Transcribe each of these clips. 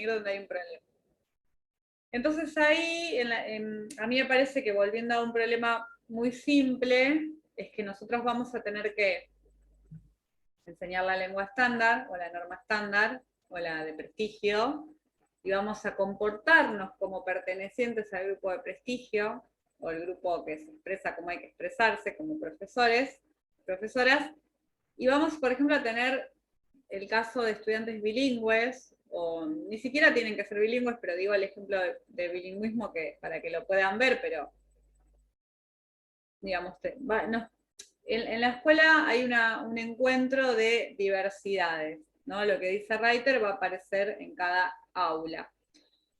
intervenir donde hay un problema. Entonces ahí, a mí me parece que volviendo a un problema muy simple, es que nosotros vamos a tener que enseñar la lengua estándar, o la norma estándar, o la de prestigio, y vamos a comportarnos como pertenecientes al grupo de prestigio, o el grupo que se expresa como hay que expresarse, como profesores, profesoras, y vamos, por ejemplo, a tener el caso de estudiantes bilingües, o ni siquiera tienen que ser bilingües, pero digo el ejemplo de bilingüismo para que lo puedan ver, pero digamos, no, en la escuela hay un encuentro de diversidades, ¿no? Lo que dice Reiter va a aparecer en cada aula.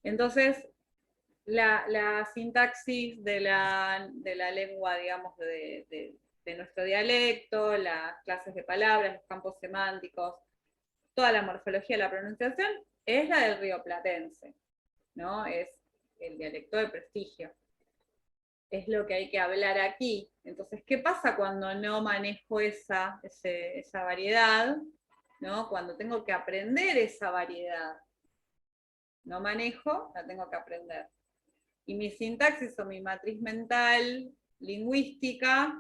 Entonces, la sintaxis de la lengua, digamos, de nuestro dialecto, las clases de palabras, los campos semánticos, toda la morfología de la pronunciación, es la del rioplatense, ¿no? Es el dialecto de prestigio. Es lo que hay que hablar aquí. Entonces, ¿qué pasa cuando no manejo esa variedad? ¿No? Cuando tengo que aprender esa variedad. No manejo, la tengo que aprender. Y mi sintaxis o mi matriz mental lingüística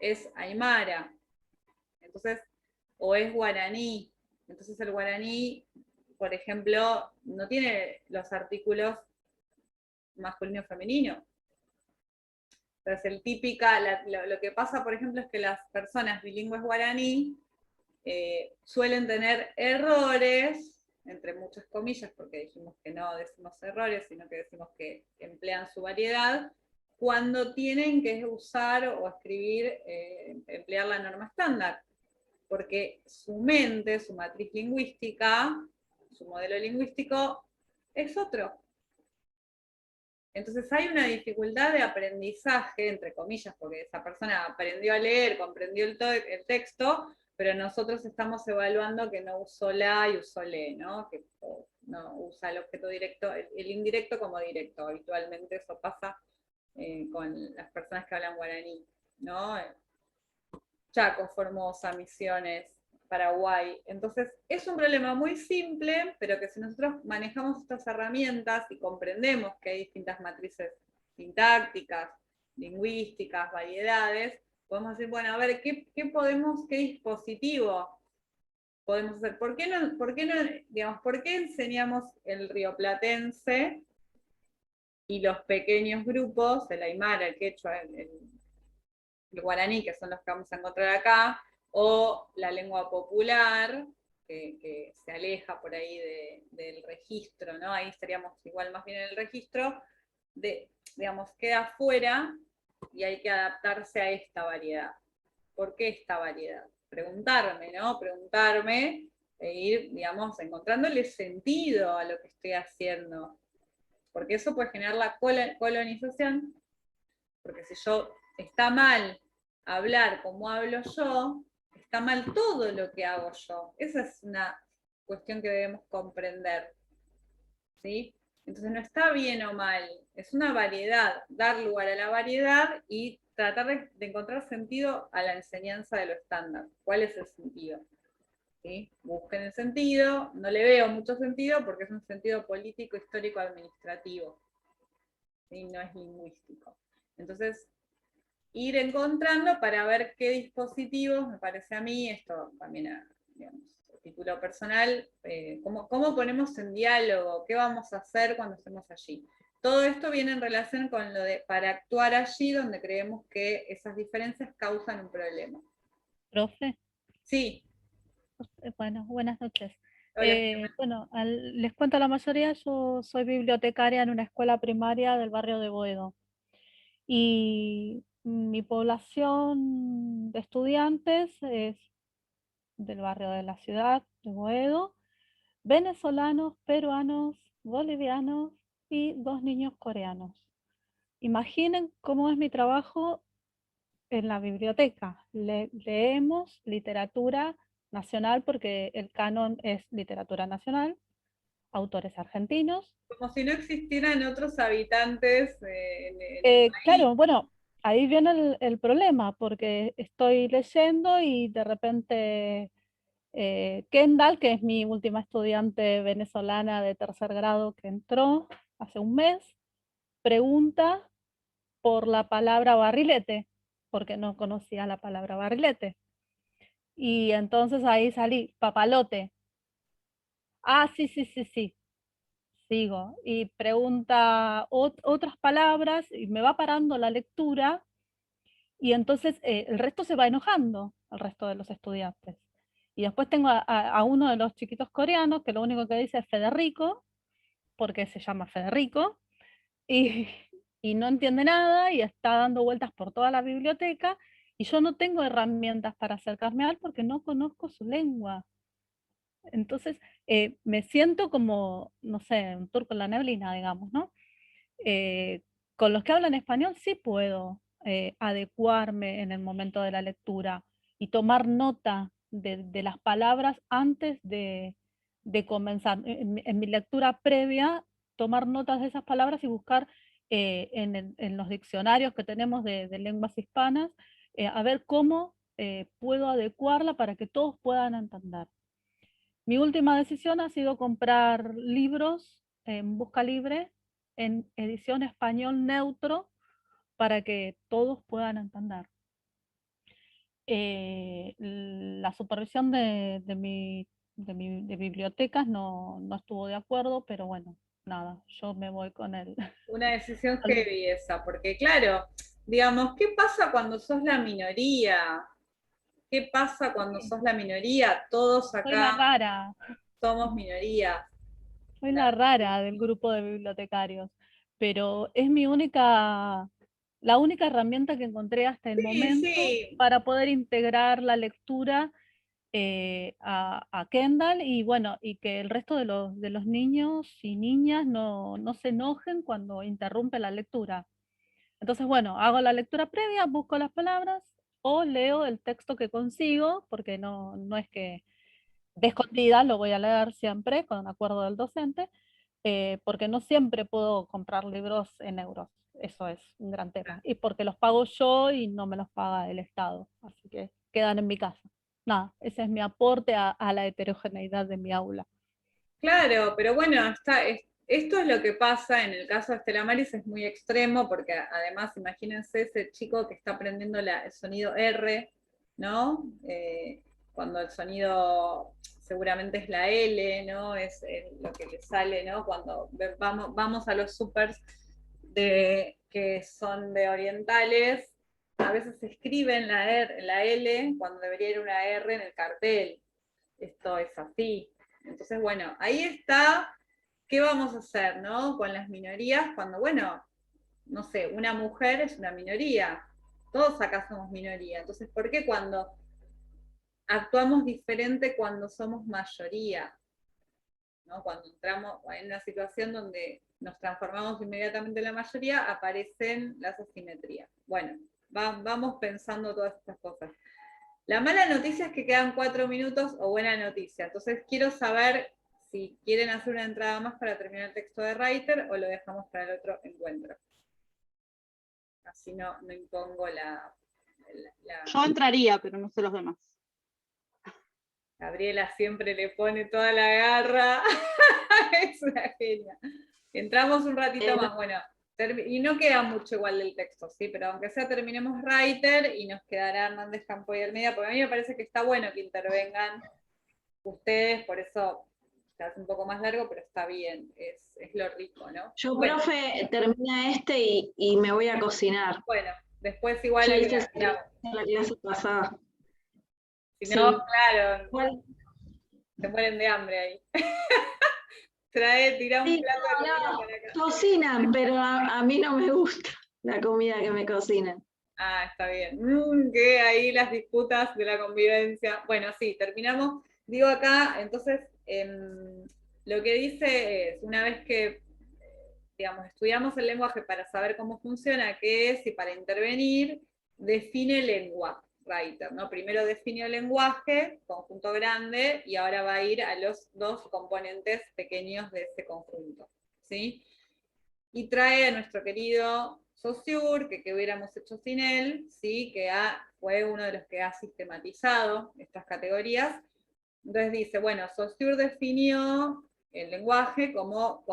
es aymara. Entonces, o es guaraní. Entonces el guaraní, por ejemplo, no tiene los artículos masculino y femenino. Entonces, lo que pasa, por ejemplo, es que las personas bilingües guaraní suelen tener errores, entre muchas comillas, porque dijimos que no decimos errores, sino que decimos que emplean su variedad, cuando tienen que usar o escribir, emplear la norma estándar, porque su mente, su matriz lingüística, su modelo lingüístico es otro. Entonces hay una dificultad de aprendizaje, entre comillas, porque esa persona aprendió a leer, comprendió el texto, pero nosotros estamos evaluando que no usó la y usó le, ¿no? Que no usa el objeto directo, el indirecto como directo. Habitualmente eso pasa con las personas que hablan guaraní, ¿no? Chaco, Formosa, Misiones, Paraguay. Entonces, es un problema muy simple, pero que si nosotros manejamos estas herramientas y comprendemos que hay distintas matrices sintácticas, lingüísticas, variedades, podemos decir, bueno, a ver, ¿qué dispositivo podemos hacer? ¿Por qué digamos, por qué enseñamos el rioplatense y los pequeños grupos, el aymara, el quechua, el guaraní, que son los que vamos a encontrar acá, o la lengua popular, que se aleja por ahí del registro, ¿no? Ahí estaríamos igual más bien en el registro, digamos, queda fuera y hay que adaptarse a esta variedad. ¿Por qué esta variedad? Preguntarme, ¿no? Preguntarme e ir, digamos, encontrándole sentido a lo que estoy haciendo. Porque eso puede generar la colonización, porque si yo está mal hablar como hablo yo, está mal todo lo que hago yo. Esa es una cuestión que debemos comprender. ¿Sí? Entonces no está bien o mal, es una variedad, dar lugar a la variedad y tratar de encontrar sentido a la enseñanza de lo estándar. ¿Cuál es el sentido? ¿Sí? Busquen el sentido, no le veo mucho sentido porque es un sentido político, histórico, administrativo. ¿Sí? No es lingüístico. Entonces, ir encontrando para ver qué dispositivos, me parece a mí, esto también a, digamos, a título personal, cómo ponemos en diálogo, qué vamos a hacer cuando estemos allí. Todo esto viene en relación con lo de para actuar allí donde creemos que esas diferencias causan un problema. Profe, Sí, bueno, buenas noches. hola. Bueno, les cuento a la mayoría, yo soy bibliotecaria en una escuela primaria del barrio de Boedo. Y mi población de estudiantes es del barrio de la ciudad de Boedo, venezolanos, peruanos, bolivianos y 2 niños coreanos. Imaginen cómo es mi trabajo en la biblioteca. Leemos literatura nacional porque el canon es literatura nacional, autores argentinos. Como si no existieran otros habitantes en el país. Claro, bueno, ahí viene el problema, porque estoy leyendo y de repente Kendall, que es mi última estudiante venezolana de tercer grado que entró hace un mes, pregunta por la palabra barrilete, porque no conocía la palabra barrilete. Y entonces ahí salí, papalote. Ah, sí, sí, sí, sí. Sigo. Y pregunta otras palabras y me va parando la lectura y entonces el resto se va enojando, el resto de los estudiantes. Y después tengo a uno de los chiquitos coreanos que lo único que dice es Federico, porque se llama Federico, y, y no entiende nada y está dando vueltas por toda la biblioteca y yo no tengo herramientas para acercarme a él porque no conozco su lengua. Entonces me siento como, no sé, un turco en la neblina, digamos, ¿no? Eh, con los que hablan español sí puedo adecuarme en el momento de la lectura y tomar nota de las palabras antes de comenzar. En mi lectura previa, tomar notas de esas palabras y buscar en los diccionarios que tenemos de lenguas hispanas, a ver cómo puedo adecuarla para que todos puedan entender. Mi última decisión ha sido comprar libros en Busca Libre en edición español neutro para que todos puedan entender. La supervisión de bibliotecas no estuvo de acuerdo, pero bueno, nada, yo me voy con él. Una decisión heavy esa, porque claro, digamos, ¿qué pasa cuando sos la minoría? ¿Qué pasa cuando sos la minoría? Todos Soy la acá rara, somos minoría. soy la rara del grupo de bibliotecarios, pero es la única herramienta que encontré hasta el Sí, momento sí, para poder integrar la lectura a Kendall y bueno, y que el resto de los niños y niñas no se enojen cuando interrumpe la lectura. Entonces, bueno, hago la lectura previa, busco las palabras o leo el texto que consigo, porque no es que de escondida lo voy a leer siempre con acuerdo del docente, porque no siempre puedo comprar libros en euros. Eso es un gran tema. Y porque los pago yo y no me los paga el Estado. Así que quedan en mi casa. Nada, ese es mi aporte a la heterogeneidad de mi aula. claro, pero bueno, esto es lo que pasa en el caso de Estela Maris, es muy extremo, porque además imagínense ese chico que está aprendiendo el sonido R, ¿no? Cuando el sonido seguramente es la L, ¿no? Es lo que le sale, ¿no? Cuando vamos a los supers que son de orientales, a veces se escribe en la L cuando debería ir una R en el cartel. Esto es así. Entonces, bueno, ahí está, ¿qué vamos a hacer, no? Con las minorías, cuando, bueno, no sé, una mujer es una minoría, todos acá somos minoría, entonces, ¿por qué cuando actuamos diferente cuando somos mayoría? ¿No? Cuando entramos en una situación donde nos transformamos inmediatamente en la mayoría, aparecen las asimetrías. Bueno, vamos pensando todas estas cosas. La mala noticia es que quedan 4 minutos, o buena noticia. Entonces quiero saber si quieren hacer una entrada más para terminar el texto de Writer o lo dejamos para el otro encuentro. Así no impongo Yo entraría, pero no sé los demás. Gabriela siempre le pone toda la garra. Es una genia. Entramos un ratito más, bueno, y no queda mucho igual del texto, ¿sí? Pero aunque sea terminemos Writer y nos quedará Hernández Campo y Almeida, porque a mí me parece que está bueno que intervengan ustedes, por eso se hace un poco más largo, pero está bien, es lo rico, ¿no? Yo, Bueno, profe, termina este y me voy a cocinar. bueno, después igual Ya lo hice miramos. la clase pasada. Si Sí. no, claro, Bueno, se mueren de hambre ahí. Tira un sí, plato de comida no, para acá. cocinan, pero a mí no me gusta la comida que me cocinan. Ah, está bien. Que ahí las disputas de la convivencia. Bueno, sí, terminamos. Digo acá, entonces, lo que dice es, una vez que, digamos, estudiamos el lenguaje para saber cómo funciona, qué es y para intervenir, define lengua, Writer, ¿no? Primero define el lenguaje, conjunto grande, y ahora va a ir a los dos componentes pequeños de ese conjunto, ¿sí? Y trae a nuestro querido Saussure, que hubiéramos hecho sin él, ¿sí? Fue uno de los que ha sistematizado estas categorías, Entonces dice, bueno, Saussure definió el lenguaje como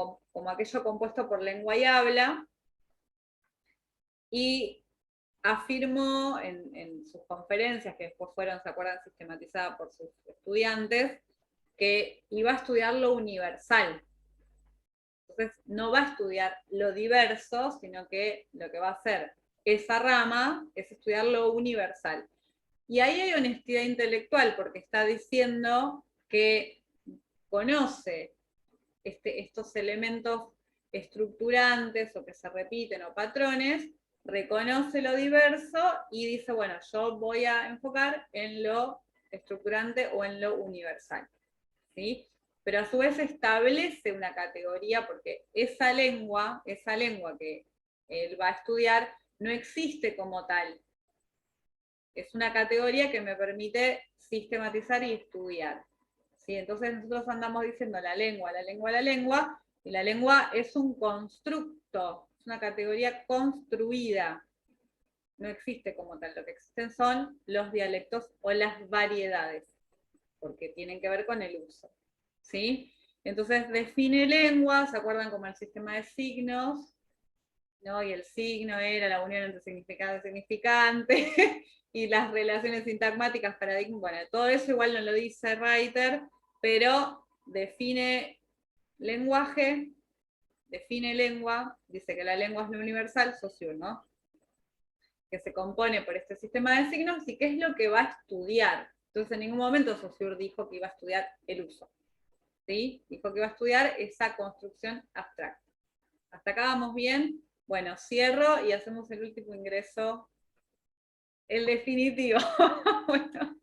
aquello compuesto por lengua y habla, y afirmó en sus conferencias, que después fueron, ¿se acuerdan?, sistematizadas por sus estudiantes, que iba a estudiar lo universal. Entonces no va a estudiar lo diverso, sino que lo que va a hacer esa rama es estudiar lo universal. Y ahí hay honestidad intelectual, porque está diciendo que conoce estos elementos estructurantes o que se repiten o patrones, reconoce lo diverso y dice, bueno, yo voy a enfocar en lo estructurante o en lo universal, ¿sí? Pero a su vez establece una categoría, porque esa lengua que él va a estudiar no existe como tal. Es una categoría que me permite sistematizar y estudiar, ¿sí? Entonces nosotros andamos diciendo la lengua, y la lengua es un constructo, es una categoría construida. No existe como tal, lo que existen son los dialectos o las variedades, porque tienen que ver con el uso, ¿sí? Entonces define lengua, ¿se acuerdan como el sistema de signos? ¿No? Y el signo era la unión entre significado y significante, y las relaciones sintagmáticas, paradigmas, bueno, todo eso igual no lo dice Reiter, pero define lenguaje, define lengua, dice que la lengua es lo universal, Saussure, ¿no? Que se compone por este sistema de signos, y qué es lo que va a estudiar. Entonces en ningún momento Saussure dijo que iba a estudiar el uso, ¿sí? Dijo que iba a estudiar esa construcción abstracta. ¿Hasta acá vamos bien? Bueno, cierro y hacemos el último ingreso, el definitivo. Bueno.